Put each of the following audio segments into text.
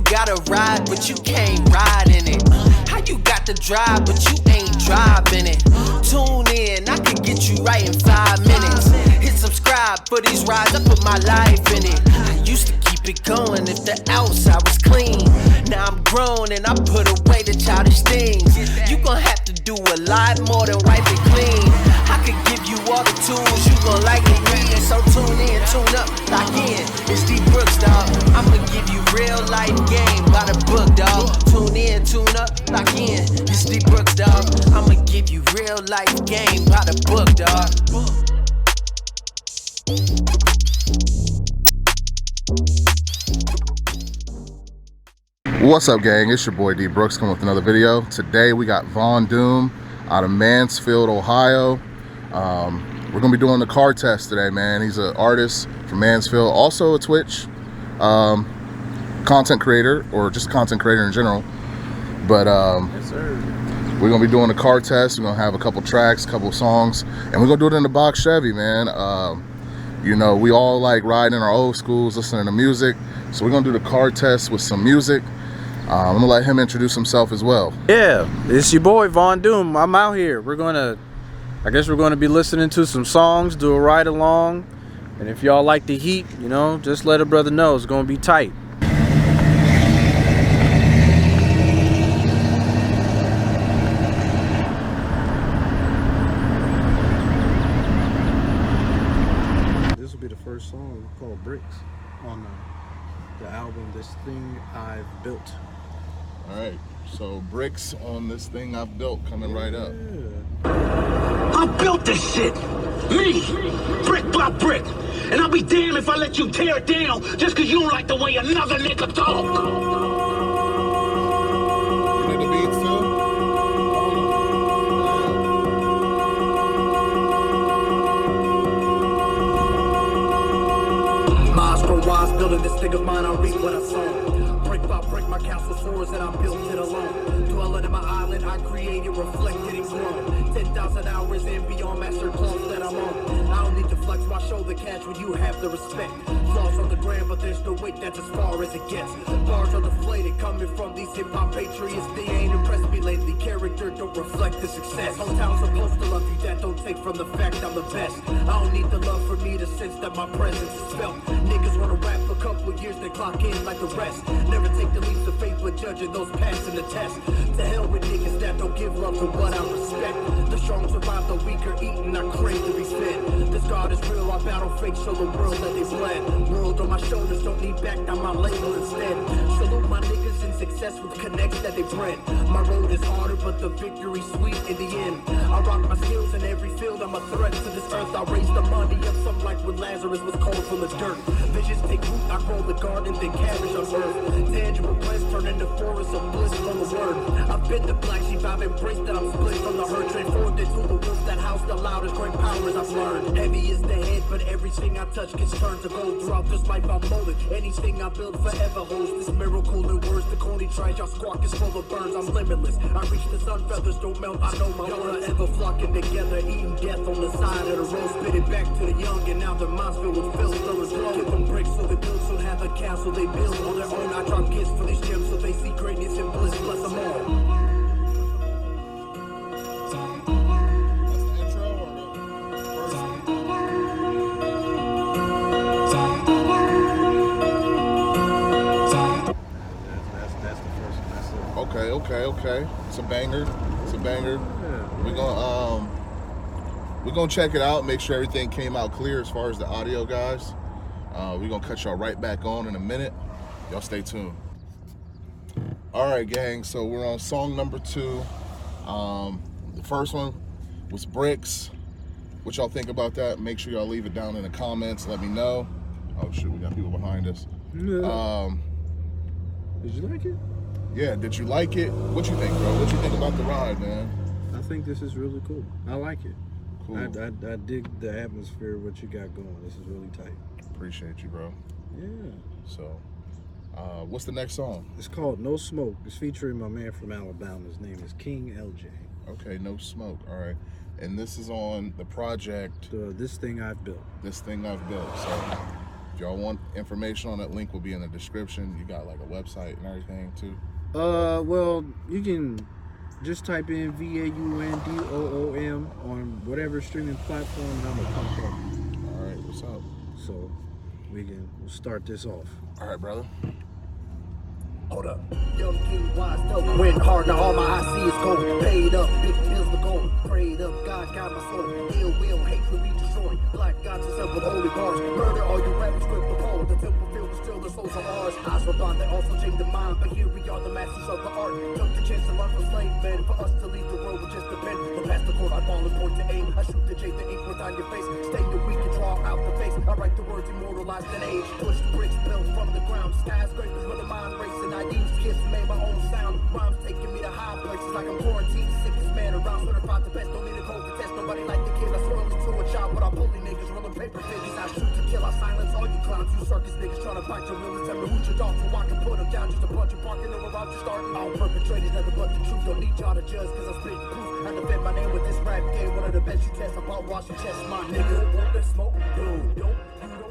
got a ride, but you can't ride in it? How you got the drive, but you ain't driving it? Tune in, I can get you right in 5 minutes. Hit subscribe for these rides, I put my life in it. I used to keep it going if the outside was clean. Now I'm grown and I put away the childish things. You gon' have to do a lot more than wipe it clean. I could give you all the tools you gon' like me reading. So tune in, tune up, lock in. It's D Brooks, dawg. I'ma give you real life game by the book, dawg. Tune in, tune up, lock in. It's D Brooks, dawg. I'ma give you real life game by the book, dawg. What's up, gang? It's your boy D Brooks coming with another video. Today we got Von Doom out of Mansfield, Ohio. We're gonna be doing the car test today, man. He's an artist from Mansfield, also a Twitch content creator, or just content creator in general. But yes, sir. We're gonna be doing the car test. We're gonna have a couple tracks, a couple songs, and we're gonna do it in the box Chevy, man. You know, we all like riding in our old schools, listening to music. So we're gonna do the car test with some music. I'm gonna let him introduce himself as well. Yeah, it's your boy Von Doom. I'm out here. I guess we're gonna be listening to some songs, do a ride along, and if y'all like the heat, you know, just let a brother know it's gonna be tight. This will be the first song called Bricks on the album This Thing I've Built. All right, so Bricks on This Thing I've Built, coming right up. I built this shit, me, brick by brick, and I'll be damned if I let you tear it down just cause you don't like the way another nigga talk. You need the beats too? Miles grow wise, building this thing of mine, I'll reap what I sow. Brick by brick, my castle soars and I built it alone. Dwelling in my island, I created, reflected and grown. 10,000 hours and beyond, master clothes that I'm on. I don't need to flex my shoulder catch when you have the respect. Flaws on the ground, but there's no weight, that's as far as it gets. Bars are deflated, coming from these hip-hop patriots. They ain't impressed me lately, character don't reflect the success. Hometown's supposed to love you, that don't take from the fact I'm the best. I don't need the love for me to sense that my presence is felt. Niggas wanna rap for a couple of years, then clock in like the rest. Never take the leaps of faith, but judging those passing the test. To hell with niggas that don't give love to what I respect. The strong survive, the weaker eating, I crave to be fed. This God is real, I battle fake, show the world that they bled. World on my shoulders, don't need back, down my label instead. Salute my niggas in success with connects that they bred. My road is harder, but the victory's sweet in the end. I rock my skills in every field, I'm a threat to this earth. I raise the money up, some like when Lazarus was cold from the dirt. Visions take root, I grow the garden, then cabbage on earth. Tangible plants turn into forests of bliss from the word. I've been the black sheep, I've embraced that I'm split from the herd. Transformed into the wolf that house the loudest, great powers I've learned. Heavy is the head, but everything I touch gets turned to gold. Throughout this life I'm molded, anything I build forever holds this miracle in words. The corny trash, y'all squawk is full of burns, I'm limitless. I reach the sun, feathers don't melt, I know my own. Ever flocking together, eating death on the side of the road. Spit it back to the young, and now their minds filled with filth. Give them bricks so they build, so have a castle they build on their own. I drop gifts for these gems so they see greatness and bliss, bless them all. Okay. It's a banger. Yeah. We're gonna check it out, make sure everything came out clear as far as the audio, guys. We're gonna cut y'all right back on in a minute. Y'all stay tuned. All right, gang, so we're on song number 2. The first one was Bricks. What y'all think about that? Make sure y'all leave it down in the comments. Let me know. Oh shoot, we got people behind us. Yeah. Did you like it? Yeah, did you like it? What you think, bro? What you think about the ride, man? I think this is really cool. I like it. Cool. I dig the atmosphere, what you got going. This is really tight. Appreciate you, bro. Yeah. So, what's the next song? It's called No Smoke. It's featuring my man from Alabama. His name is King LJ. Okay, No Smoke. All right. And this is on the project... This Thing I've Built. This Thing I've Built. So, If y'all want information on that, link will be in the description. You got like a website and everything too. Well, you can just type in VaunDoom on whatever streaming platform, and I'm gonna pop up. All right, what's up? So we'll start this off. All right, brother. Hold up. Young King Wise, still win hard. Now all my I see is gold. Paid up, big bills to gold. Prayed up, God got my soul. Ill will, hate to be destroyed. Black gods yourself with holy bars. Murder all you rappers, grip the pole. The temple filled with still the souls of ours. Eyes were blind, they also changed the mind. But here we are, the masters of the art. Took the chance to run for slave men. For us to lead the world with just a pen. The past the court, I ball and point to aim. I shoot the J, the ink without your face. Stay the weak and draw out the face. I write the words immortalized in age. Push bricks built from the ground. Skyscrapers with a mind racing. I use kids, made my own sound. Rhymes taking me to high places like I'm quarantined. Sickest man around, certified the best. Don't need a COVID test. Nobody like the kid. I swear it's to a child, but I bully niggas, rolling paper figures. I shoot to kill, I silence all you clowns. You circus niggas trying to bite your real. Tell me who's your dog so I can put them down. Just a bunch of barking over about you starting. All perpetrators, nothing but the truth. Don't need y'all to judge, cause I'm spitting proof. I defend my name with this rap game. One of the best you test. I'm about wash your chest, my nigga. Want that smoke? No, you don't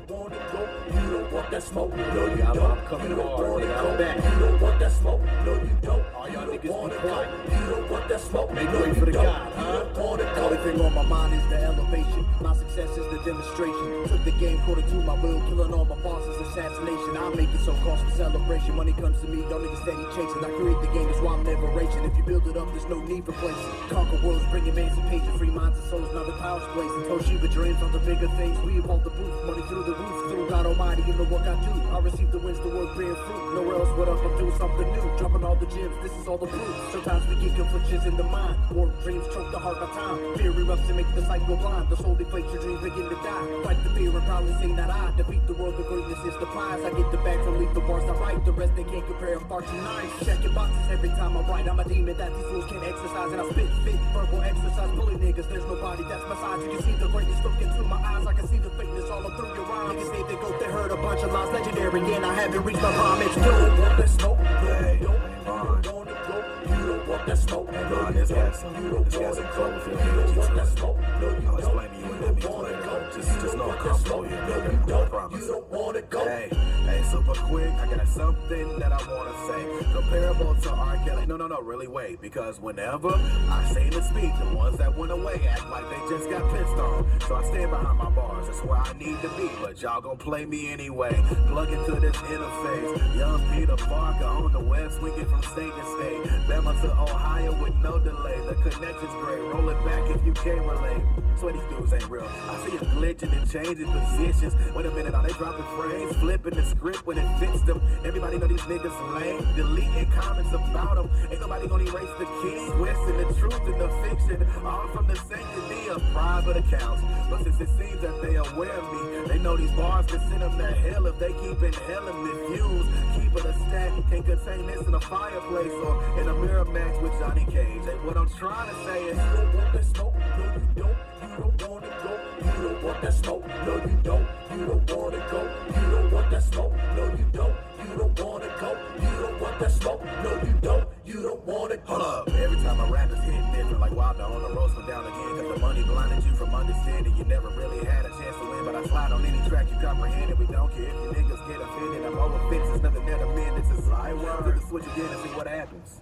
want it, go. You don't want that smoke? No, you don't. I'm coming hard, nigga. I'm back. You don't want that smoke? No, you don't. All y'all niggas be quiet. You don't want that smoke? Make way for the God, huh? You don't want it, go. Only thing on my mind is the elevation. My success is the demonstration. Took the game quarter to my will, killing all my bosses. Assassination. I make it so cause for celebration. Money comes to me, don't niggas steady chasing. I create the game, that's why I'm never racing. If you build it up, there's no need for placing. Conquer worlds, bring emancipation. Free minds and souls, now the power's blazing. Toshiba dreams on the bigger things. We evolve the proof, money through the roof. Through God Almighty in the work I do. I receive the wins, the work bearing fruit. Nowhere else would I'm doing something new. Dropping all the gems, this is all the proof. Sometimes we get conflictions in the mind. Warp dreams choke the heart by time. Fear erupts and make the sight go blind. The soul deflates your dreams begin to die. Fight the fear and proudly sing that I defeat the world, the greatness is the prize. I get the bag from leave the bars I write. The rest they can't compare, I'm far too nice. Checking boxes every time I write. I'm a demon that these fools can't exercise. And I spit fit, verbal exercise. Bully niggas, there's nobody that's my side. You can see the greatness look into my eyes. I can see the fakeness all up through your eyes. Niggas say they go, they heard a bunch of lies. Legendary and I haven't reached my prime. It's you don't want that smoke. Hey, you don't want it, go. You don't want that smoke. No, you don't. You don't want it, go. You don't want that smoke. No, you don't. You don't want it, go. Just know I'm slow. No, you don't. You don't want it, go. Hey, super quick. I got something that I want to say. Comparable to R. Kelly. No, really wait. Because whenever I say to speak, the ones that went away act like they just got pissed on. So I stand behind my bars. That's where I need to be. But y'all gon' play me anyway. Plug into this interface. Young Peter Parker on the west, swinging from state to state. Bama to Ohio with no delay. The connection's great. Roll it back if you can't relate. Swear these dudes ain't real. I see them glitching and changing positions. Wait a minute, are they dropping frames? Flipping the script when it fits them. Everybody know these niggas lame. Deleting comments about them. Ain't nobody gonna erase the keys. Twisting the truth and the fiction. All from the sanctity of private accounts. But since it seems that they aware of me, they know these bars can send them to hell if they keep inhaling the views. Keep it a stack. Can't contain this in a fireplace or in a mirror match with Johnny Cage. And what I'm trying to say is, you don't want that smoke. No, you don't. You don't want it, go. You don't want that smoke. No, you don't. You don't want it, go. You don't want that smoke. No, you don't. You don't want it, go. You don't want that smoke. No, you don't. You don't want it. Hold up. Every time I rap, it's hitting different. Like Wilder on the road, slow down again. Cause the money blinded you from understanding. You never really had a chance to win. But I slide on any track you comprehend it. We don't care if you niggas get offended. I'm over fences, nothing there to mend. This is I word. Flip the switch again and see what happens.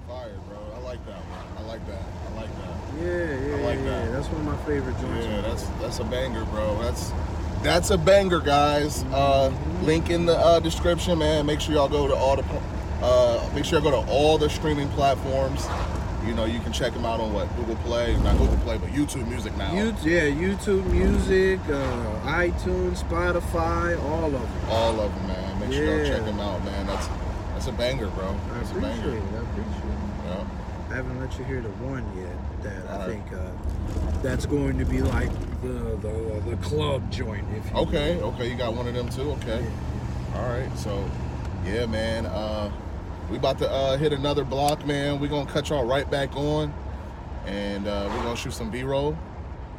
Fire, bro. I like that one. I like that. Yeah. I like that. That's one of my favorite joints. Yeah, that's a banger, bro. That's a banger, guys. Link in the description, man. Make sure y'all go to all the streaming platforms. You know, you can check them out on Google Play, not Google Play, but YouTube Music now. YouTube Music, iTunes, Spotify, all of them. All of them, man. Make sure y'all check them out, man. That's a banger, bro. I appreciate it. Yeah. I haven't let you hear the one yet that I think that's going to be like the club joint. If you Okay, you got one of them too. Okay, yeah. All right. So, yeah, man. We about to hit another block, man. We're gonna cut y'all right back on, and we're gonna shoot some B-roll.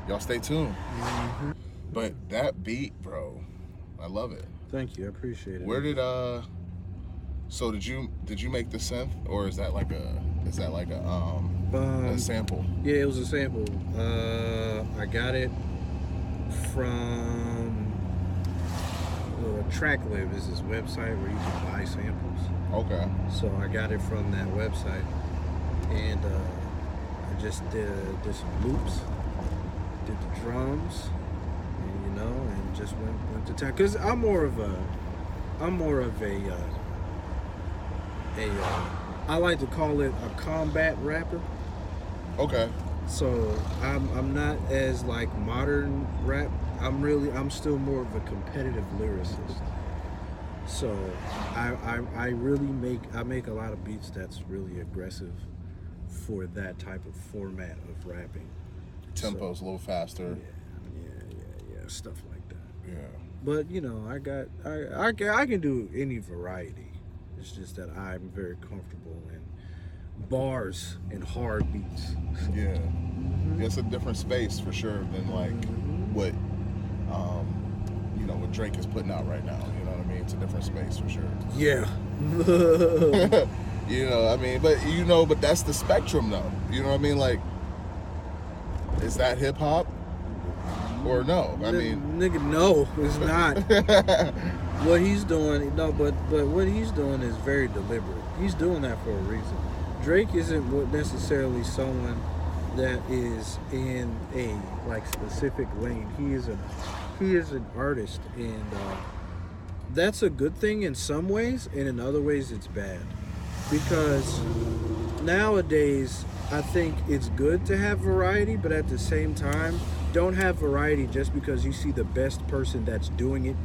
Y'all stay tuned. Mm-hmm. But that beat, bro, I love it. Thank you, I appreciate it. Where did so did you make the synth, or is that like a sample? Yeah, it was a sample. I got it from TrackLib is this website where you can buy samples. Okay. So I got it from that website, and I just did some loops, did the drums, and, and just went to town. Cause I'm more of a I like to call it a combat rapper. Okay. So I'm not as like modern rap. I'm still more of a competitive lyricist. So I really make a lot of beats that's really aggressive for that type of format of rapping. Tempo's a little faster. Yeah, stuff like that. Yeah. But I can do any variety. It's just that I'm very comfortable in bars and hard beats. Yeah. It's a different space for sure than like what what Drake is putting out right now. You know what I mean? It's a different space for sure. Yeah. But that's the spectrum though. You know what I mean? Like, is that hip hop or no? I mean, nigga, no, it's not. What he's doing, but what he's doing is very deliberate. He's doing that for a reason. Drake isn't necessarily someone that is in a like specific lane. He is an artist, and that's a good thing in some ways, and in other ways it's bad. Because nowadays I think it's good to have variety, but at the same time, don't have variety just because you see the best person that's doing it.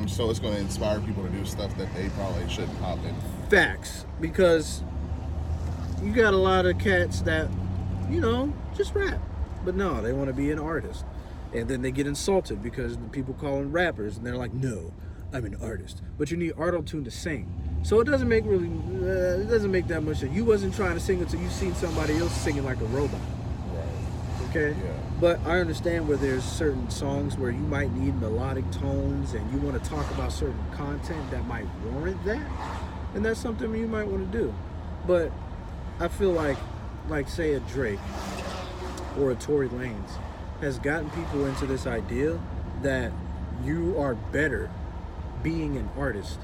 So it's going to inspire people to do stuff that they probably shouldn't hop in. Facts. Because you got a lot of cats that, just rap. But no, they want to be an artist. And then they get insulted because the people call them rappers. And they're like, no, I'm an artist. But you need auto-tune to sing. So it doesn't make that much sense. You wasn't trying to sing until you seen somebody else singing like a robot. Right. Okay? Yeah. But I understand where there's certain songs where you might need melodic tones and you want to talk about certain content that might warrant that. And that's something you might want to do. But I feel like say a Drake or a Tory Lanez has gotten people into this idea that you are better being an artist.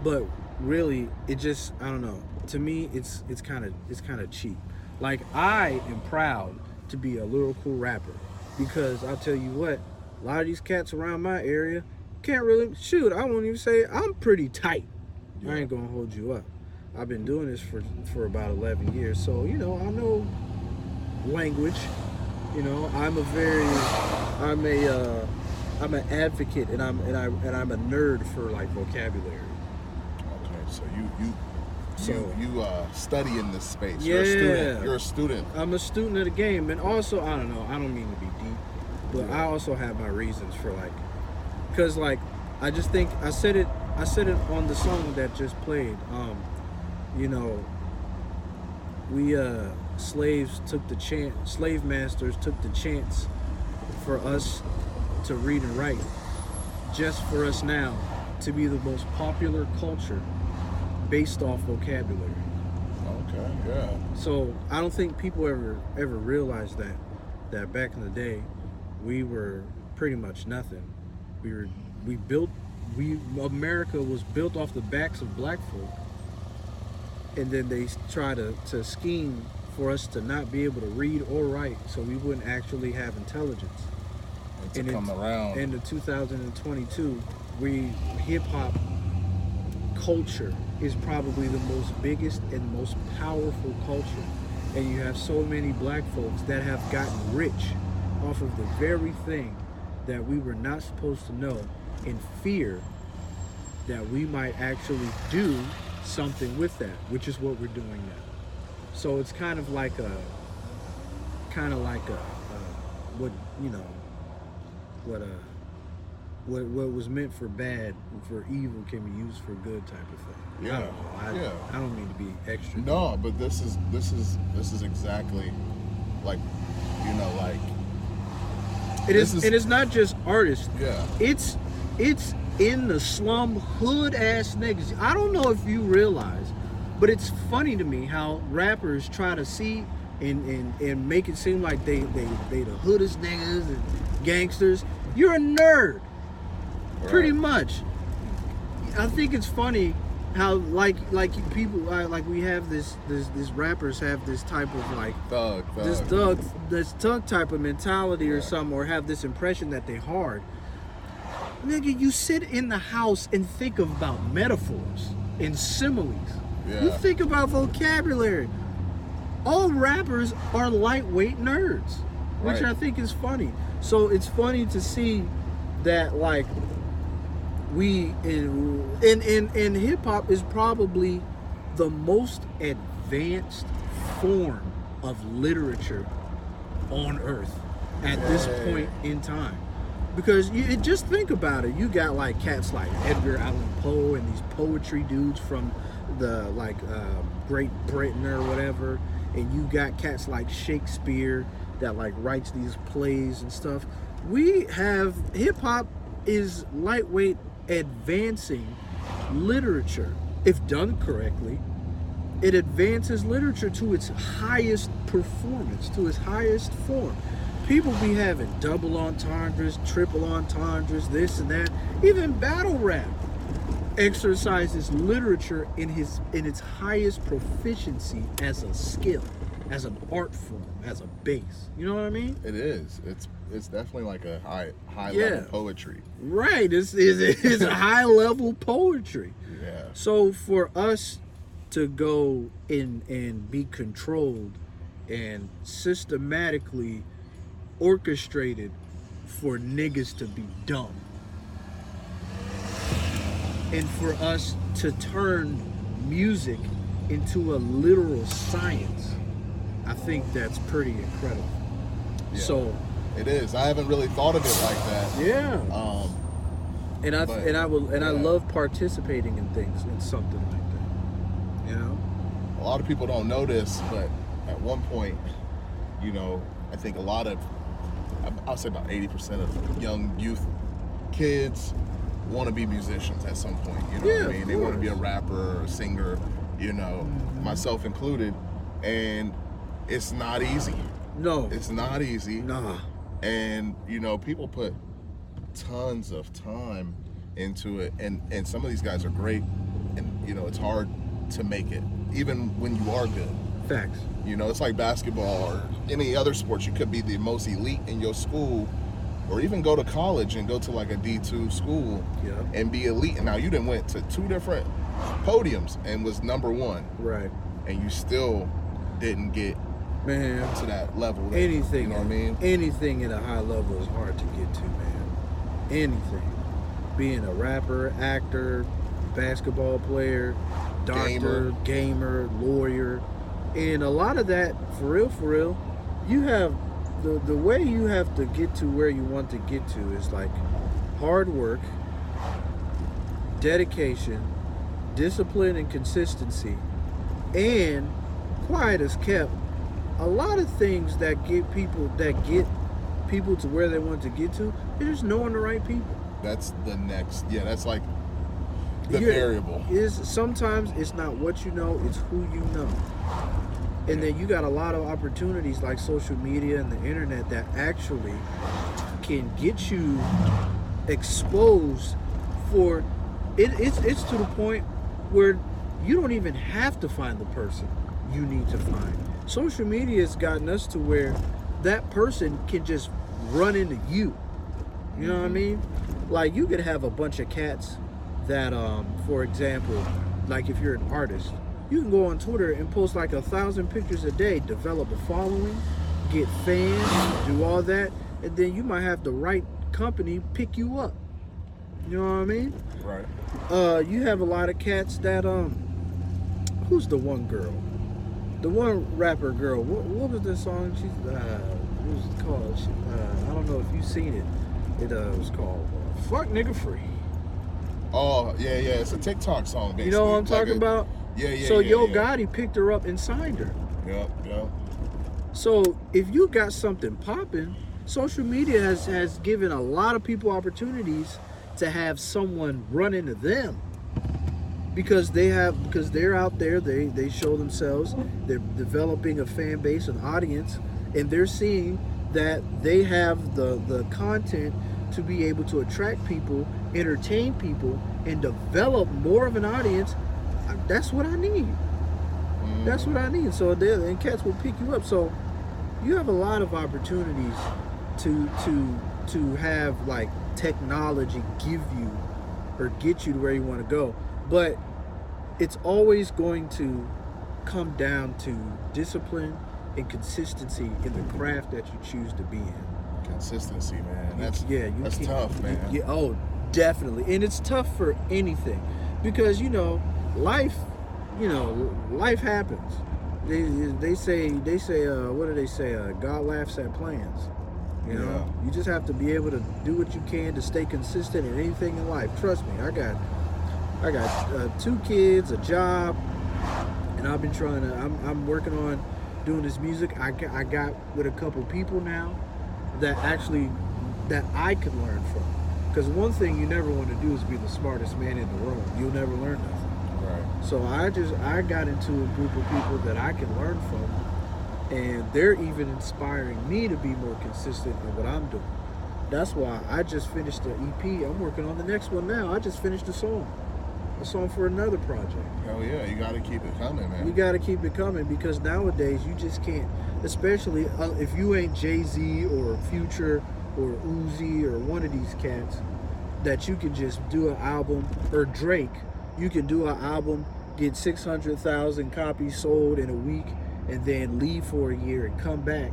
But really, it just, I don't know. To me, it's kind of cheap. Like, I am proud to be a lyrical rapper because I'll tell you what, a lot of these cats around my area can't really shoot. I won't even say I'm pretty tight. Yeah. I ain't gonna hold you up. I've been doing this for about 11 years, so I know language. I'm an advocate, and I'm a nerd for like vocabulary. Okay, so you study in this space. Yeah. You're a student. I'm a student of the game, and also I don't know. I don't mean to be deep, but I also have my reasons for because I just think I said it on the song that just played. Slave masters took the chance for us to read and write, just for us now to be the most popular culture based off vocabulary. Okay, yeah. So I don't think people ever realized that back in the day we were pretty much nothing. America was built off the backs of black folk, and then they try to scheme for us to not be able to read or write, so we wouldn't actually have intelligence. And come around. In 2022, hip hop culture is probably the biggest and most powerful culture, and you have so many black folks that have gotten rich off of the very thing that we were not supposed to know, in fear that we might actually do something with that, which is what we're doing now. So it's kind of like what was meant for bad, for evil, can be used for good type of thing. Yeah. I don't mean to be extra. No, but this is exactly like it is, and it's not just artists. Yeah. It's in the slum hood ass niggas. I don't know if you realize, but it's funny to me how rappers try to see and make it seem like they the hoodest niggas and gangsters. You're a nerd. Pretty much. I think it's funny how like people like we have these rappers have this type of like this thug type of mentality or something, or have this impression that they hard. Nigga, you sit in the house and think about metaphors and similes. Yeah. You think about vocabulary. All rappers are lightweight nerds, which I think is funny. So it's funny to see that like we in hip hop is probably the most advanced form of literature on earth at this point in time. Because just think about it. You got like cats like Edgar Allan Poe and these poetry dudes from the like Great Britain or whatever, and you got cats like Shakespeare that like writes these plays and stuff. We have hip hop is lightweight advancing literature. If done correctly, it advances literature to its highest performance, to its highest form. People be having double entendres, triple entendres, this and that. Even battle rap exercises literature in its highest proficiency as a skill, as an art form, as a base. You know what I mean? It is. It's definitely like a high level poetry. Right. It's a high level poetry. Yeah. So for us to go in and be controlled and systematically orchestrated for niggas to be dumb, and for us to turn music into a literal science, I think that's pretty incredible. Yeah, so it is. I haven't really thought of it like that. Yeah. I love participating in things in something like that. You know, a lot of people don't know this, but at one point, you know, I think a lot of, I'll say about 80% of young youth kids want to be musicians at some point. You know what I mean? They want to be a rapper or a singer, you know, myself included. And it's not easy. No. It's not easy. Nah. And, you know, people put tons of time into it. And some of these guys are great. And, you know, it's hard to make it, even when you are good. Facts. You know, it's like basketball or any other sports. You could be the most elite in your school, or even go to college and go to like a D2 school and be elite. And now you done went to 2 different podiums and was number 1. Right. And you still didn't get to that level. Anything, you know what I mean? Anything at a high level is hard to get to, man. Anything. Being a rapper, actor, basketball player, doctor, gamer, lawyer. And a lot of that, for real, you have the way you have to get to where you want to get to is like hard work, dedication, discipline and consistency, and quiet as kept. A lot of things that get people to where they want to get to is just knowing the right people. That's the next, that's like the variable. Sometimes it's not what you know, it's who you know. And then you got a lot of opportunities like social media and the internet that actually can get you exposed for it. It's to the point where you don't even have to find the person you need to find. Social media has gotten us to where that person can just run into you. You know what I mean? Like you could have a bunch of cats that, for example, like if you're an artist, you can go on Twitter and post like 1,000 pictures a day, develop a following, get fans, do all that, and then you might have the right company pick you up. You know what I mean? Right. You have a lot of cats that who's the one girl? The one rapper girl. What was the song? She's what was it called? I don't know if you've seen it. It was called "Fuck Nigga Free." Oh yeah, it's a TikTok song. Basically. You know what I'm talking about? Yeah. So Yo Gotti picked her up and signed her. Yep. So if you got something popping, social media has given a lot of people opportunities to have someone run into them. Because they're out there, they show themselves, they're developing a fan base, an audience, and they're seeing that they have the content to be able to attract people entertain people and develop more of an audience, that's what I need. That's what I need. So and cats will pick you up. So you have a lot of opportunities to have like technology give you or get you to where you want to go. But it's always going to come down to discipline and consistency in the craft that you choose to be in. Consistency, man. That's that's tough, man. Oh, definitely. And it's tough for anything because, life happens. They say what do they say? God laughs at plans. You just have to be able to do what you can to stay consistent in anything in life. Trust me, I got 2 kids, a job, and I've been trying to. I'm working on doing this music. I got with a couple people now that I could learn from. Because one thing you never want to do is be the smartest man in the room. You'll never learn nothing. Right. So I got into a group of people that I can learn from, and they're even inspiring me to be more consistent in what I'm doing. That's why I just finished the EP. I'm working on the next one now. I just finished a song for another project. Hell yeah, you got to keep it coming, man. You got to keep it coming because nowadays you just can't, especially if you ain't Jay-Z or Future or Uzi or one of these cats, that you can just do an album, or Drake, you can do an album, get 600,000 copies sold in a week, and then leave for a year and come back.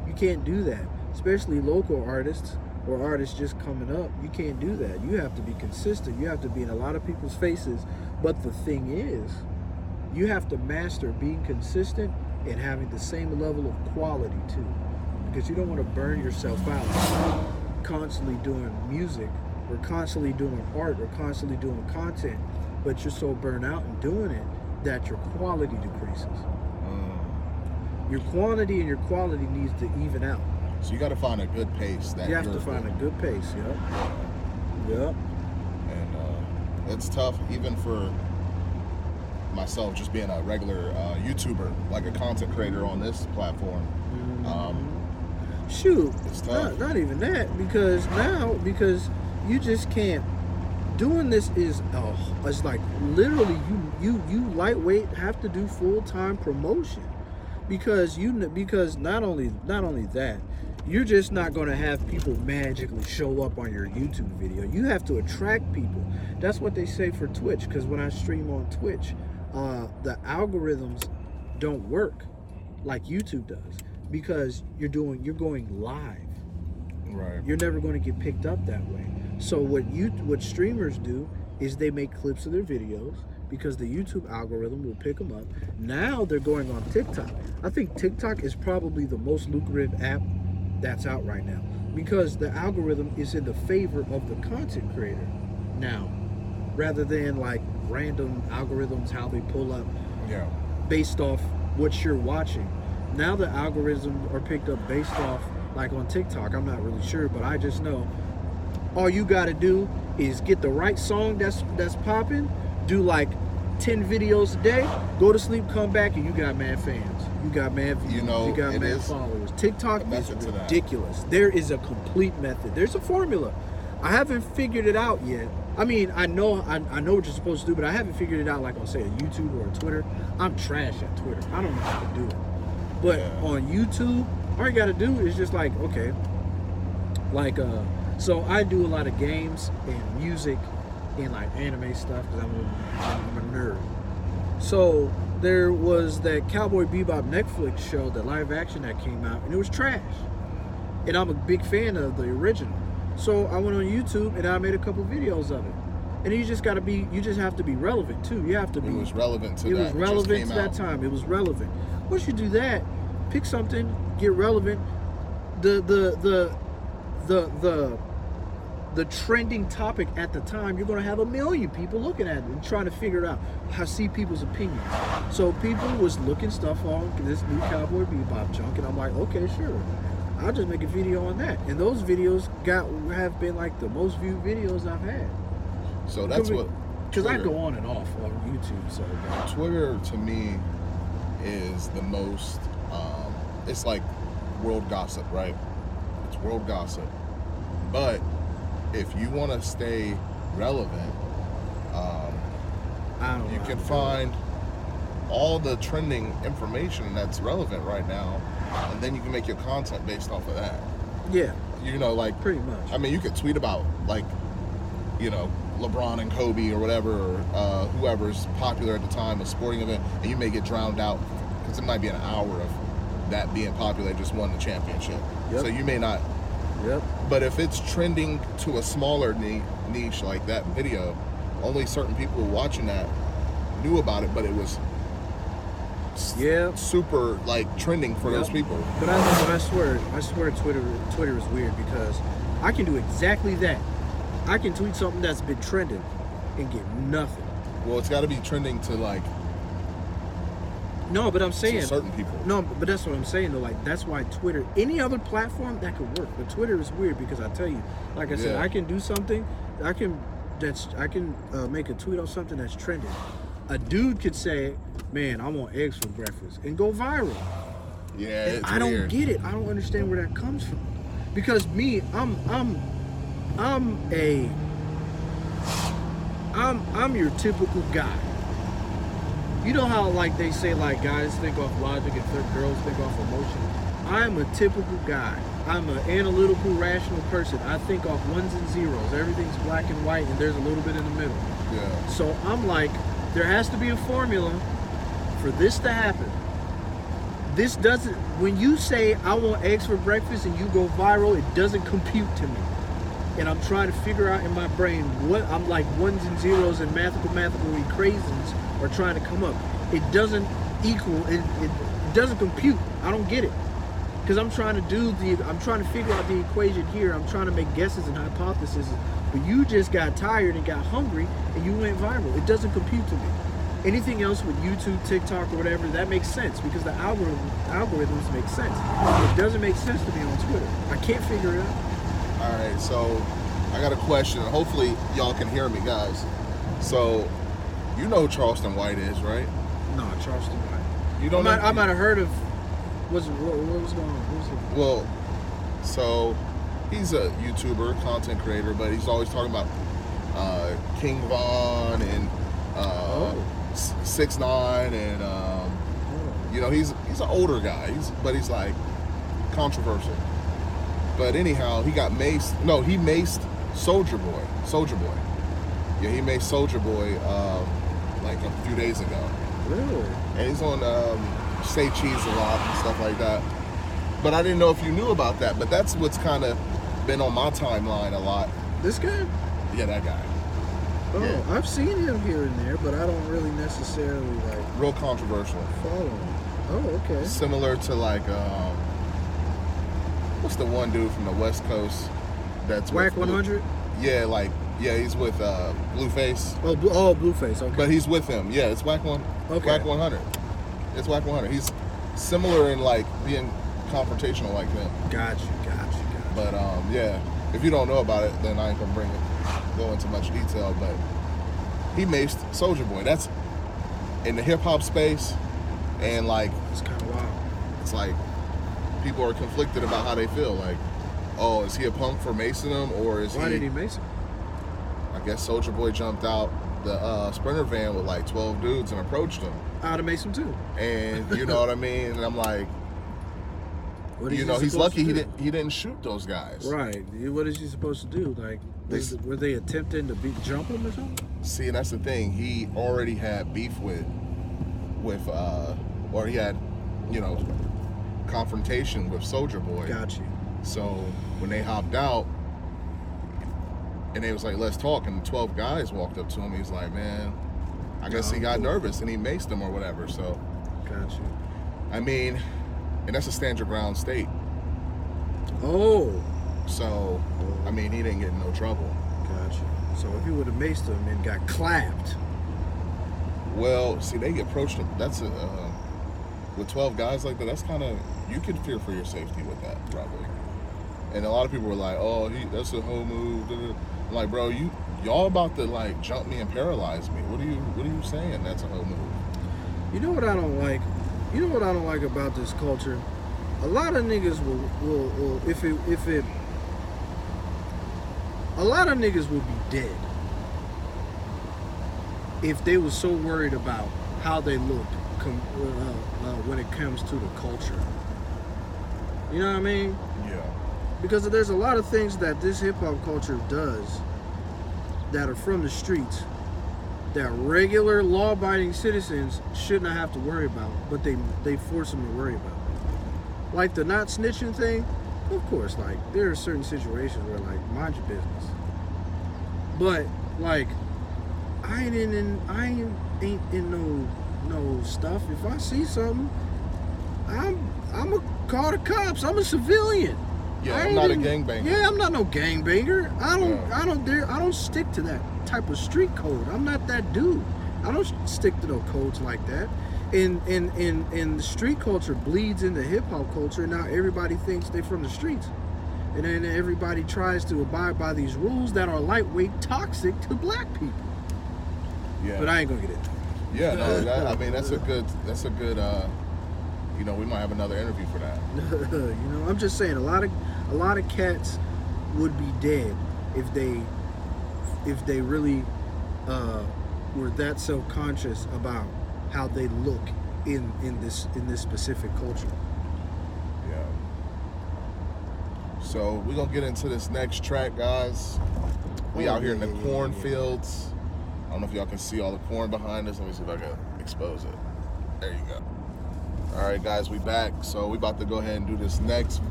You can't do that, especially local artists or artists just coming up. You can't do that. You have to be consistent. You have to be in a lot of people's faces. But the thing is, you have to master being consistent and having the same level of quality too, because you don't want to burn yourself out constantly doing music or constantly doing art or constantly doing content, but you're so burnt out in doing it that your quality decreases. Your quantity and your quality needs to even out. So you got to find a good pace. You have to find a good pace, Yep. And it's tough even for myself, just being a regular YouTuber, like a content creator on this platform. Shoot, it's tough. Not even that, because you just can't. Doing this is it's like literally you lightweight have to do full-time promotion, because not only that, you're just not going to have people magically show up on your YouTube video. You have to attract people. That's what they say for Twitch, because when I stream on Twitch, the algorithms don't work like YouTube does, because you're going live. Right. You're never going to get picked up that way. So what streamers do is they make clips of their videos, because the YouTube algorithm will pick them up. Now they're going on TikTok. I think TikTok is probably the most lucrative app that's out right now, because the algorithm is in the favor of the content creator now, rather than like random algorithms, how they pull up based off what you're watching. Now the algorithms are picked up based off, like on TikTok, I'm not really sure, but I just know all you got to do is get the right song that's popping, do like 10 videos a day, go to sleep, come back, and you got mad fans. You got mad views. You got mad followers. TikTok is ridiculous. There is a complete method. There's a formula. I haven't figured it out yet. I mean, I know what you're supposed to do, but I haven't figured it out like on, say, a YouTube or a Twitter. I'm trash at Twitter. I don't know how to do it. But on YouTube, all you got to do is just like, okay, like, so I do a lot of games and music and like anime stuff, because I'm a nerd. So there was that Cowboy Bebop Netflix show, the live action that came out, and it was trash. And I'm a big fan of the original. So I went on YouTube and I made a couple videos of it. And you just have to be relevant too. You have to be. It was relevant to that. It was relevant to that time. It was relevant. Once you do that, pick something, get relevant. The trending topic at the time, you're going to have 1 million people looking at it and trying to figure out how see people's opinions. So people was looking stuff on this new Cowboy Bebop junk, and I'm like, okay, sure, I'll just make a video on that. And those videos have been like the most viewed videos I've had. So that's because I go on and off on YouTube. So Twitter to me is the most. It's like world gossip, right? It's world gossip, but if you want to stay relevant, I don't know. you can find all the trending information that's relevant right now, and then you can make your content based off of that. Yeah, You know, like, pretty much. I mean, you could tweet about, like, you know, LeBron and Kobe or whatever, or whoever's popular at the time, a sporting event, and you may get drowned out because it might be an hour of that being popular. They just won the championship. Yep. So you may not. Yep. But if it's trending to a smaller niche like that video, only certain people watching that knew about it, but it was super, like, trending for those people. But I swear Twitter is weird because I can do exactly that. I can tweet something that's been trending and get nothing. Well, it's got to be trending to, like, No, but I'm saying to certain people. No, but that's what I'm saying though. Like, that's why Twitter, any other platform that could work, but Twitter is weird because I tell you, like I said, Yeah. I can do something. I can make a tweet on something that's trending. A dude could say, "Man, I want eggs for breakfast," and go viral. Yeah, And it's I don't weird. get it. I don't understand where that comes from. Because me, I'm your typical guy. You know how, like, they say, like, guys think off logic and girls think off emotion. I'm a typical guy. I'm an analytical, rational person. I think off ones and zeros. Everything's black and white, and there's a little bit in the middle. Yeah. So I'm like, there has to be a formula for this to happen. This doesn't, when you say I want eggs for breakfast and you go viral, it doesn't compute to me. And I'm trying to figure out in my brain what, I'm like ones and zeros and mathematical equations are trying to come up. It doesn't equal, it doesn't compute. I don't get it. Because I'm trying to figure out the equation here. I'm trying to make guesses and hypotheses. But you just got tired and got hungry and you went viral. It doesn't compute to me. Anything else with YouTube, TikTok, or whatever, that makes sense because the algorithms make sense. It doesn't make sense to me on Twitter. I can't figure it out. All right, so I got a question. Hopefully y'all can hear me, guys. So, you know who Charleston White is, right? No, Charleston White. You don't know? I might have heard of. What was going on? What was it? Well, so he's a YouTuber, content creator, but he's always talking about King Von and 6ix9ine, and you know, he's an older guy. But he's like controversial. But anyhow, he got maced. No, he maced Soulja Boy. Yeah, he maced Soulja Boy like a few days ago. Really? And he's on Say Cheese a lot and stuff like that. But I didn't know if you knew about that. But that's what's kind of been on my timeline a lot. This guy? Yeah, that guy. Oh, Yeah. I've seen him here and there, but I don't really necessarily like Real controversial. follow him. Oh, okay. Similar to like, what's the one dude from the West Coast that's Whack with 100? Yeah, like, yeah, he's with Blueface. Oh, Blueface. Okay. But he's with him. Yeah, it's Whack 100. It's Whack 100. He's similar in like being confrontational like him. Got you. But yeah, if you don't know about it, then I ain't gonna go into much detail. But he maced Soulja Boy. That's in the hip hop space, and like It's kind of wild. it's like people are conflicted about how they feel. Like, oh, is he a punk for macing him, or is Why did he mace him? I guess Soulja Boy jumped out the Sprinter van with like 12 dudes and approached him. I'd have maced him too. And you know what I mean? And I'm like, What is you he know, he's supposed lucky to do? he didn't shoot those guys. Right. What is he supposed to do? Like, were they attempting to jump him or something? See, and that's the thing. He already had beef with or he had, you know, confrontation with Soulja Boy. Got you. So when they hopped out, and they was like, let's talk, and 12 guys walked up to him. He's like, man, I guess he got nervous and he maced them or whatever. So, Got you. I mean, and that's a stand your ground state. Oh. So, I mean, he didn't get in no trouble. Got you. So if you would have maced him and got clapped. Well, see, they approached him. That's with 12 guys like that, that's kind of, you can fear for your safety with that, probably. And a lot of people were like, oh, that's a whole move. I'm like, bro, y'all about to like jump me and paralyze me. What are you saying? That's a whole move. You know what I don't like? You know what I don't like about this culture? A lot of niggas will if it a lot of niggas will be dead if they was so worried about how they looked when it comes to the culture. You know what I mean? Yeah. Because there's a lot of things that this hip-hop culture does that are from the streets that regular law-abiding citizens should not have to worry about, but they force them to worry about. Like the not snitching thing, of course, like there are certain situations where like mind your business. But like I ain't in no stuff. If I see something, I'm a call the cops. I'm a civilian. Yeah, I'm not a gangbanger. Yeah, I'm not no gangbanger. I don't stick to that type of street code. I'm not that dude. I don't stick to no codes like that. And the street culture bleeds into hip hop culture. Now everybody thinks they're from the streets, and then everybody tries to abide by these rules that are lightweight toxic to black people. Yeah. But I ain't gonna get into it. Yeah, no, I mean that's a good. You know, we might have another interview for that. You know, I'm just saying a lot of cats would be dead if they really were that self-conscious about how they look in this specific culture. Yeah. So we're gonna get into this next track, guys. We out here in the cornfields. I don't know if y'all can see all the corn behind us. Let me see if I can expose it. There you go. All right, guys, we back. So we about to go ahead and do this next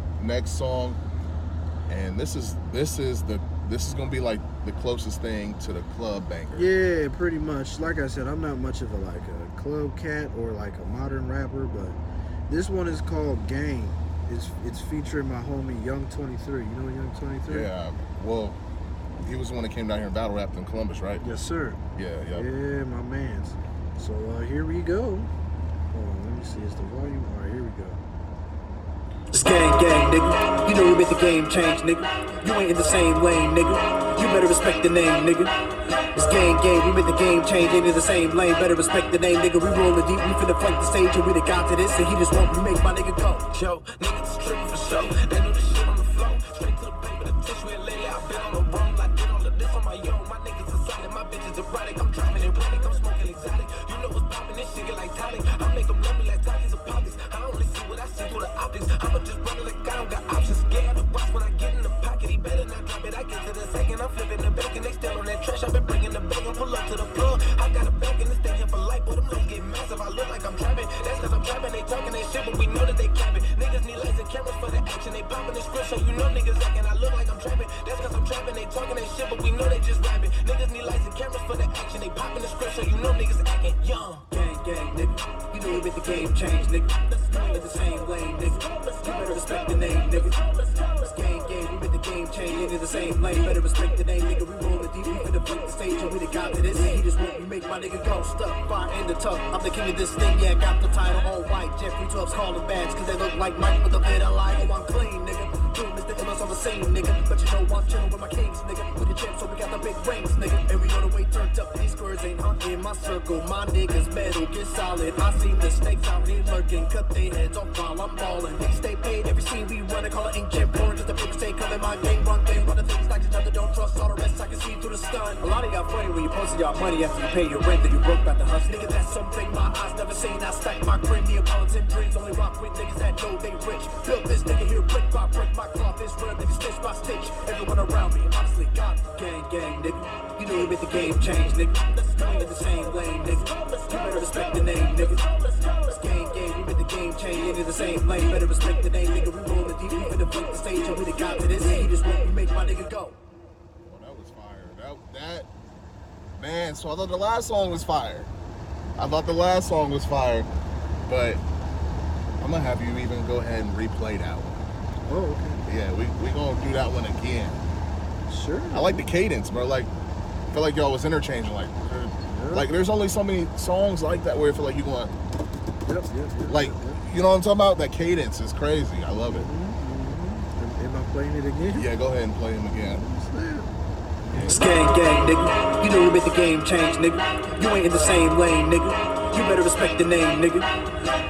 song, and this is gonna be like the closest thing to the club banger. Yeah, pretty much. Like I said, I'm not much of a club cat or like a modern rapper, but this one is called Gang. It's featuring my homie Young 23. You know Young 23? Yeah. Well, he was the one that came down here and battle rapped in Columbus, right? Yes, sir. Yeah. Yeah, my man's. So here we go. Hold on, let me see. Is the volume? All right, here we go. It's gang, nigga. You know we made the game change, nigga. You ain't in the same lane, nigga. You better respect the name, nigga. It's gang, we made the game change. Ain't in the same lane. Better respect the name, nigga. We rollin' deep. We finna flank the stage and we done got to this. And he just want me make my nigga go. Yo, niggas trippin' for show. They know the shit on the flow. Straight to the paper, the tissue and lately I've been on the road. I did all of this on my own. My niggas are solid. My bitches erotic. I'm driving erratic. I'm smoking exotic. You know what's poppin'. This shit get like tonic. I make them love me like Takis or Pockets. I only see what I see through the optics. I'ma just run it like I don't got options. Scared to watch when I get in the pocket. He better not drop it. I get to the second. I'm flipping the bacon. They still on that trash. I've been bringing the bacon. Pull up to the plug. I got a bag in this thing here for life. But them lows get massive. I look like I'm trapping. That's cause I'm trapping. They talking they shit, but we know that they capping. Niggas need lights and cameras for the action. They popping the script, so you know niggas acting. I look like I'm trapping. That's cause I'm trapping. They talking they shit, but we know they just rapping. Niggas need lights and cameras for the action. They popping the script, so you know niggas acting young. Gang, nigga. You know we make the game change, nigga. You in the same lane, nigga. You better respect the name, nigga. It's gang, we make the game change. Ain't in the same lane. Better respect the name, nigga. We rollin' deep. We finna flip the stage and we done got to this. And he just want me make my nigga go. Stuck, fire, and the tuck. I'm the king of this thing, yeah. Got the title all white. Jeffrey 12's calling badge, cause they look like Mike with a bit of light. Oh, I'm clean, nigga. Doom is the illness on the scene, nigga. But you know I'm chillin' with my kings, nigga. With the champ, so we got the big rings, nigga. And we on the way turned up. These squares ain't hunting my circle. My niggas metal get solid. I seen the snakes out here lurking. Cut their heads off while I'm ballin'. They stay paid every scene we run. I call it ancient porn. Cause the people stay coming. My game run thing. Run the things like another. Don't trust all the rest. I can see through the stun. A lot of y'all funny when you posted y'all money after you pay your rent. Then you broke about the hustle. Nigga, that's something my eyes never seen. I stack my cream. Neapolitan dreams. Only rock with niggas that know they rich. Built this nigga here brick by brick. My cloth is real. Niggas stitch by stitch. Everyone around me. Honestly, God, gang, nigga. You know we make the game change, nigga. You ain't in the same lane, nigga. You better respect the name, nigga. It's gang, we make the game change. Ain't in the same lane. Better respect the name, nigga. We rollin' deep. We finna flip the stage and we done got to this. And he just want me make my nigga go. Well, that was fire. That man. So I thought the last song was fire. But I'm gonna have you even go ahead and replay that one. Oh, okay. Yeah, we gonna do that one again. Sure. I like the cadence, bro. Like, I feel like y'all was interchanging. Like there's only so many songs like that where I feel like you going. Yep. Like, you know what I'm talking about? That cadence is crazy. I love it. Am I playing it again? Yeah, go ahead and play him again. It's gang, nigga. You know we make the game change, nigga. You ain't in the same lane, nigga. You better respect the name, nigga.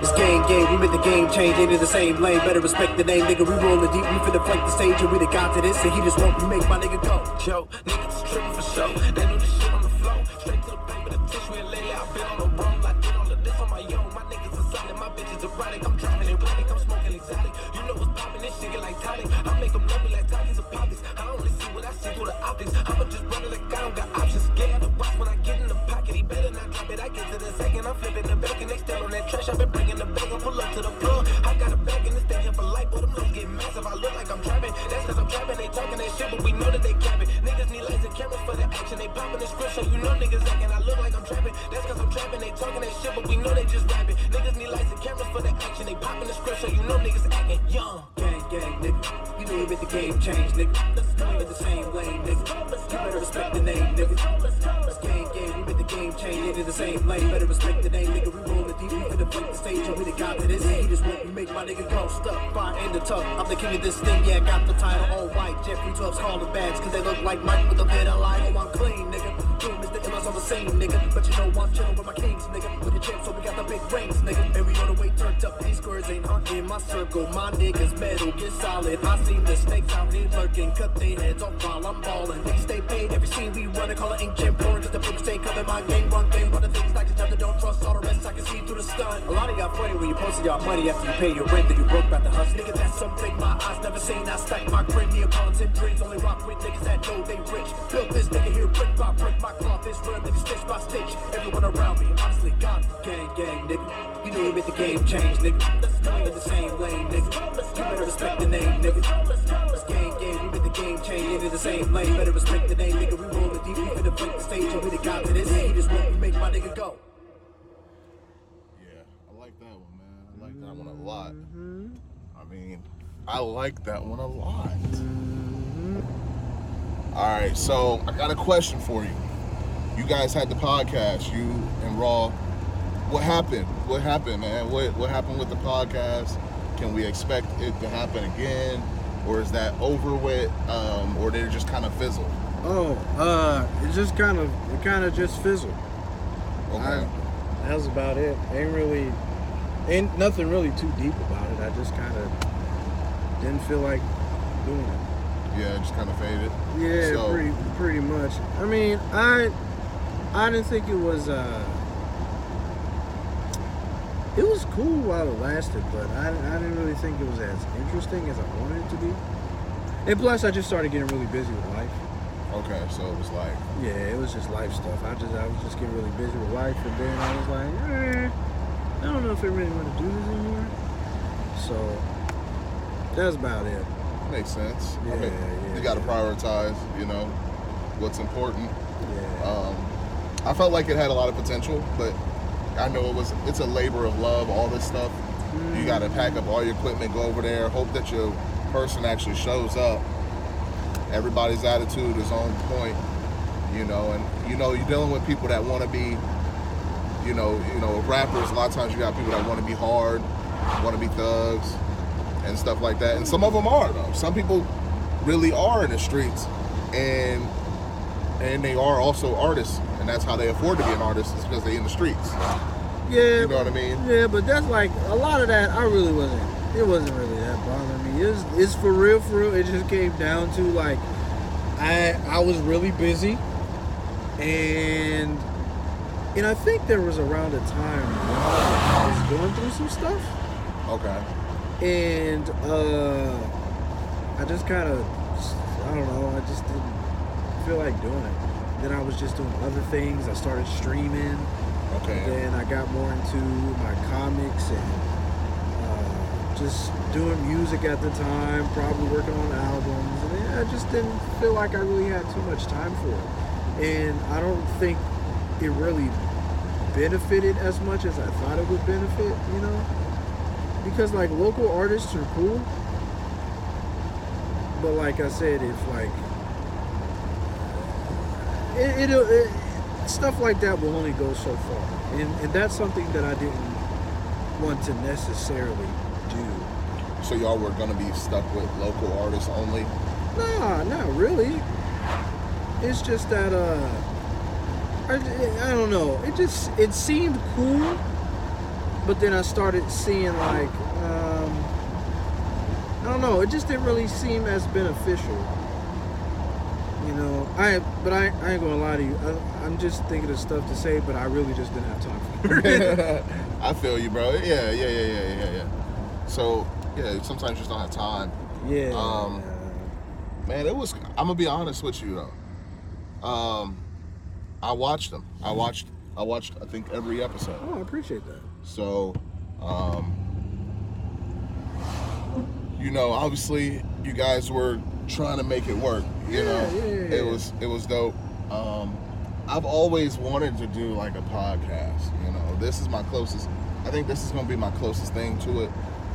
It's gang, we make the game change. Ain't in the same lane. Better respect the name, nigga. We rollin' deep. We finna flank the stage and we done got to this. And he just want me make my nigga go. Yo, niggas trippin' for show. They know the shit on the flow. Straight to the paper, the tissue. was erotic. I'm driving erratic, I'm smoking exotic. You know what's popping, this shit get like tonic. I make them love me like Takis or Poppies. I only see what I see through the optics. I'ma just run it like I don't got options. Scared to watch when I get in the pocket. He better not drop it. I get to the second, I'm flipping the back and they still on that trash. I've been bringing the bag, I pull up to the plug. I got a bag and this thing here for life, but them look get massive. I look like I'm trapping. That's cause I'm trapping. They talking that shit, but we know that they capping. Niggas need lights and cameras for the action. They popping the script, so you know niggas acting. I look like I'm trapping. That's cause I'm trapping. They talking that shit, but we know they just rapping. Niggas need lights and cameras for the action. They popping the script, so you know niggas acting young. Gang, gang, nigga. You know you make the game change, nigga. We in the same lane, nigga. You better respect the name, nigga. Gang, gang, we make the game change in the same lane. Better respect the name, nigga. We rollin' deep, we finna flip the stage, and we the guy to this. He just want me make my nigga go stuck, fire in the tub. I'm the king of this thing, yeah, got the title all white. Jeffrey 12's calling bags, cause they look like Mike with a bit of line. Oh, I'm clean, nigga. Boom, is the illness on the scene, nigga. But you know I'm chillin' with my kings, nigga. With the champ, so we got the big rings, nigga. And we on the way turned up. These squares ain't hunting my circle. My niggas metal get solid. I seen the snakes out here lurking. Cut their heads off while I'm ballin'. Niggas stay paid every scene we run. Call it ancient porn, cause the people stay covered. My game, run the things like each other. Don't trust all the rest. I can see through the stun. A lot of y'all funny when you posted y'all money after you pay your rent. Then you broke about the hustle. Niggas, that's something my eyes never seen. I stack my grin. Neapolitan dreams. Only rock with niggas that know they rich. Built this nigga here brick by brick. My cloth is real. Niggas stitch by stitch. Everyone around me, honestly, got gang, gang, nigga. You know you make the game change, nigga. We in the same lane, nigga. You better respect the name, nigga. Gang, gang, we make the game change in the same lane. Better respect the name, nigga. We rollin' deep, we finna flip the stage, and we the guy to this. He just want me make my nigga go. Yeah, I like that one, man. I like that one a lot. I mean, I like that one a lot. All right, so I got a question for you. You guys had the podcast, you and Raw. What happened? What happened, man? What happened with the podcast? Can we expect it to happen again? Or is that over with? Or did it just kind of fizzle? It kind of just fizzled. Okay. That was about it. Ain't nothing really too deep about it. I just kind of didn't feel like doing it. Yeah, it just kind of faded. Yeah, so, pretty much. I mean, I didn't think it was cool while it lasted, but I didn't really think it was as interesting as I wanted it to be. And plus, I just started getting really busy with life. Okay, so it was like... Yeah, it was just life stuff. I was just getting really busy with life, and then I was like, I don't know if I really want to do this anymore. So, that's about it. Makes sense. Yeah, I mean, you got to prioritize, what's important. Yeah. I felt like it had a lot of potential, but I know it's a labor of love, all this stuff. You got to pack up all your equipment, go over there, hope that your person actually shows up. Everybody's attitude is on point, and you're dealing with people that want to be, rappers. A lot of times you got people that want to be hard, want to be thugs, and stuff like that. And some of them are, though. Some people really are in the streets, and they are also artists, and that's how they afford to be an artist, is because they're in the streets. Yeah. You know what I mean? Yeah, but that's like, a lot of that, it wasn't really that bothering me. It's for real, it just came down to, like, I was really busy, and I think there was around a time when I was going through some stuff. Okay. And I just kind of, I don't know, I just didn't feel like doing it. Then I was just doing other things. I started streaming. Okay. And then I got more into my comics and just doing music at the time, probably working on albums. And then I just didn't feel like I really had too much time for it. And I don't think it really benefited as much as I thought it would benefit, Because, like, local artists are cool. But like I said, if, like, stuff like that will only go so far, and that's something that I didn't want to necessarily do. So y'all were gonna be stuck with local artists only? Nah, not really. It's just that I don't know. It seemed cool, but then I started seeing, like, I don't know. It just didn't really seem as beneficial. I ain't gonna lie to you. I'm just thinking of stuff to say, but I really just didn't have time for it. I feel you, bro. Yeah. So, yeah, sometimes you just don't have time. Yeah. Man, it was. I'm gonna be honest with you though. I watched them. I watched. I think every episode. Oh, I appreciate that. So, you know, obviously, you guys were trying to make it work. You know, it was dope. I've always wanted to do like a podcast. You know, this is my closest. I think this is gonna be my closest thing to it.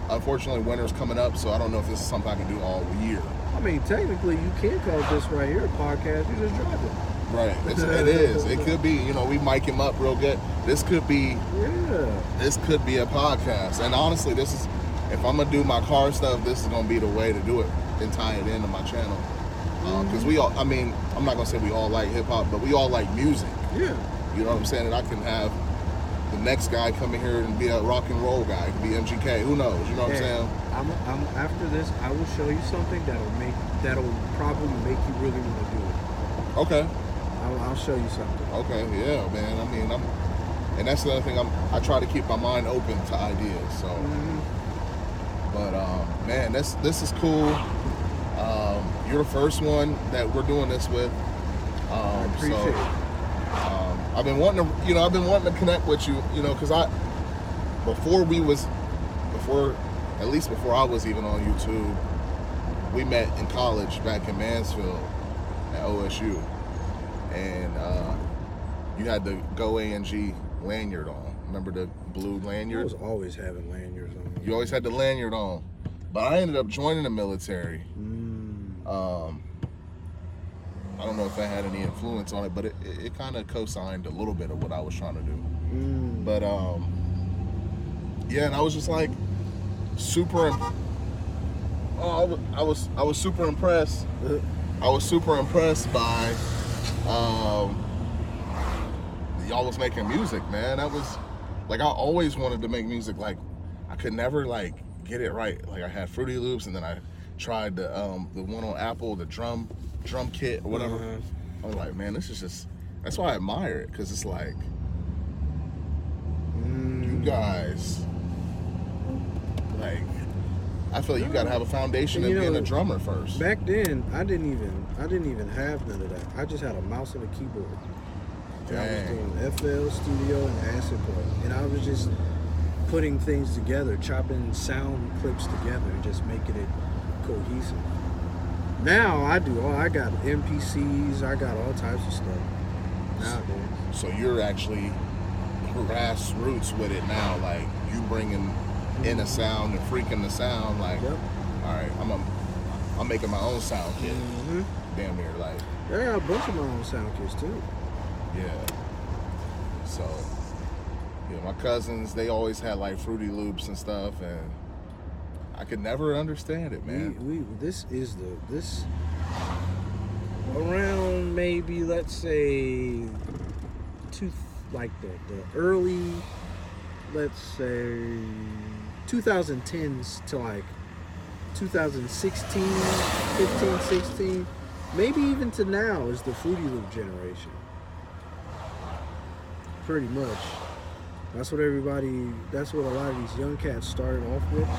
Unfortunately, winter's coming up, so I don't know if this is something I can do all year. I mean, technically, you can call this right here a podcast. You just drive it. Right. It is. It could be. You know, we mic him up real good. This could be. Yeah. This could be a podcast. And honestly, this is. If I'm gonna do my car stuff, this is gonna be the way to do it and tie it into my channel. Because we all. I mean, I'm not gonna say we all like hip hop, but we all like music. Yeah. You know what I'm saying? And I can have the next guy come in here and be a rock and roll guy. It could be MGK. Who knows? You know what I'm saying? I'm after this. I will show you something that'll probably make you really want to do it. Okay. I'll show you something. Okay. Yeah, man. I mean, and that's the other thing. I try to keep my mind open to ideas. So, but man, this is cool. You're the first one that we're doing this with. I appreciate it. I've been wanting to connect with you, you know, because before I was even on YouTube, we met in college back in Mansfield at OSU, and you had the Go A&G lanyard on. Remember the blue lanyard? I was always having lanyards on. You always had the lanyard on, but I ended up joining the military. I don't know if that had any influence on it, but it kind of co-signed a little bit of what I was trying to do. But yeah, and I was just like super. I was super impressed. I was super impressed by y'all was making music, man. That was like I always wanted to make music. Like I could never like get it right. Like I had Fruity Loops, and then I tried the one on Apple, the drum kit or whatever. I was like, man, this is just. That's why I admire it, because it's like you guys. Like, I feel like you gotta have a foundation in being a drummer first. Back then, I didn't even have none of that. I just had a mouse and a keyboard. And I was doing FL Studio and Acid Pro, and I was just putting things together, chopping sound clips together, and just making it cohesive. Now I got MPCs, I got all types of stuff nowadays. So you're actually grassroots with it now, like you bringing in a sound and freaking the sound, like, yep. All right, I'm making my own sound kit, damn near, like. I got a bunch of my own sound kits too. Yeah. So, yeah, my cousins, they always had like Fruity Loops and stuff, and I could never understand it, man. This around maybe, let's say, the early, let's say 2010s to like 2016, 15, 16, maybe even to now is the Fruity Loop generation. Pretty much. That's what a lot of these young cats started off with.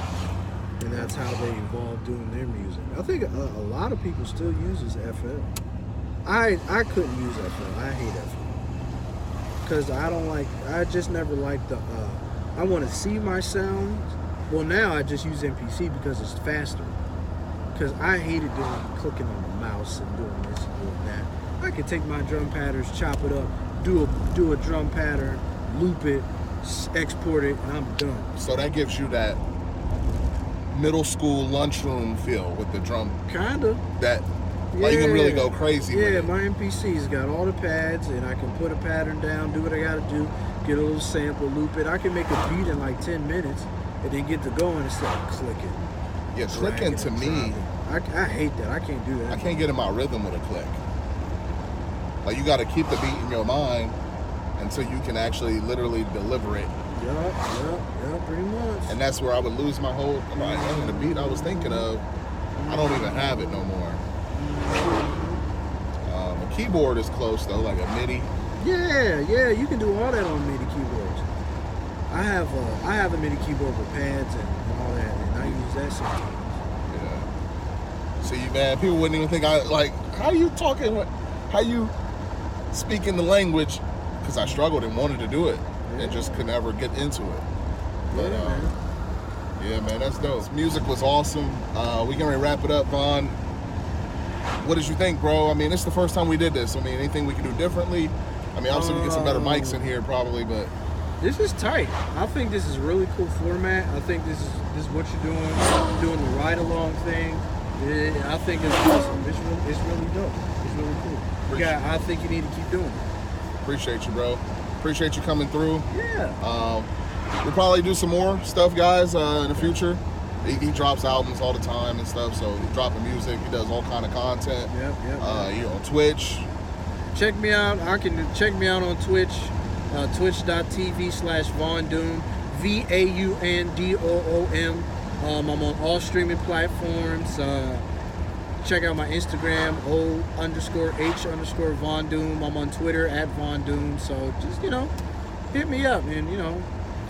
And that's how they evolved doing their music. I think a lot of people still uses FL. I couldn't use FL. I hate FL. Because I just never liked I want to see my sound. Well, now I just use MPC because it's faster. Because I hated clicking on the mouse and doing this and doing that. I could take my drum patterns, chop it up, do a drum pattern, loop it, export it, and I'm done. So that gives you that middle school lunchroom feel with the drum. Kinda. That, like, you can really go crazy with it. Yeah, my MPC's got all the pads, and I can put a pattern down, do what I gotta do, get a little sample, loop it. I can make a beat in like 10 minutes, and then get to going instead of clicking. Yeah, clicking to me, I hate that. I can't do that. I can't get in my rhythm with a click. Like, you gotta keep the beat in your mind until you can actually literally deliver it. Yep, pretty much. And that's where I would lose my whole, the beat I was thinking of, I don't even have it no more. A keyboard is close though, like a MIDI. Yeah, you can do all that on MIDI keyboards. I have a MIDI keyboard with pads and all that, and I use that sometimes. Yeah. See, man, people wouldn't even think how you talking, how you speaking the language, because I struggled and wanted to do it and just could never get into it. But yeah, man, that's dope. Music was awesome. We can wrap it up, Vaughn. What did you think, bro? I mean, it's the first time we did this. I mean, anything we can do differently? I mean, obviously we get some better mics in here probably, but this is tight. I think this is a really cool format. I think this is what you're doing the ride along thing. I think it's awesome. It's really dope. It's really cool. Yeah, I think you need to keep doing it. Appreciate you, bro. Appreciate you coming through. Yeah. We'll probably do some more stuff, guys, in the future. He drops albums all the time and stuff, so he's dropping music. He does all kind of content. Yep. You're on Twitch. Check me out. Check me out on Twitch. Twitch.tv/VaunDoom. VaunDoom. I'm on all streaming platforms. Check out my Instagram, O_H_VaunDoom. I'm on Twitter @VaunDoom. So just, hit me up. And,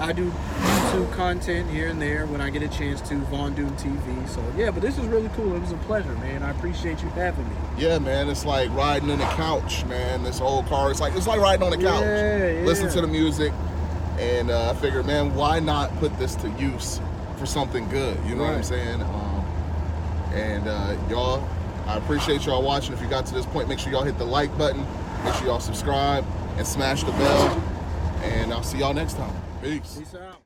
I do YouTube content here and there when I get a chance to, VaunDoomTV. So, yeah, but this is really cool. It was a pleasure, man. I appreciate you having me. Yeah, man. It's like riding in a couch, man. This old car. It's like riding on a couch. Yeah. Listen to the music. And I figured, man, why not put this to use for something good? You know what I'm saying? Y'all, I appreciate y'all watching. If you got to this point, make sure y'all hit the like button. Make sure y'all subscribe and smash the bell. And I'll see y'all next time. Peace. Peace out.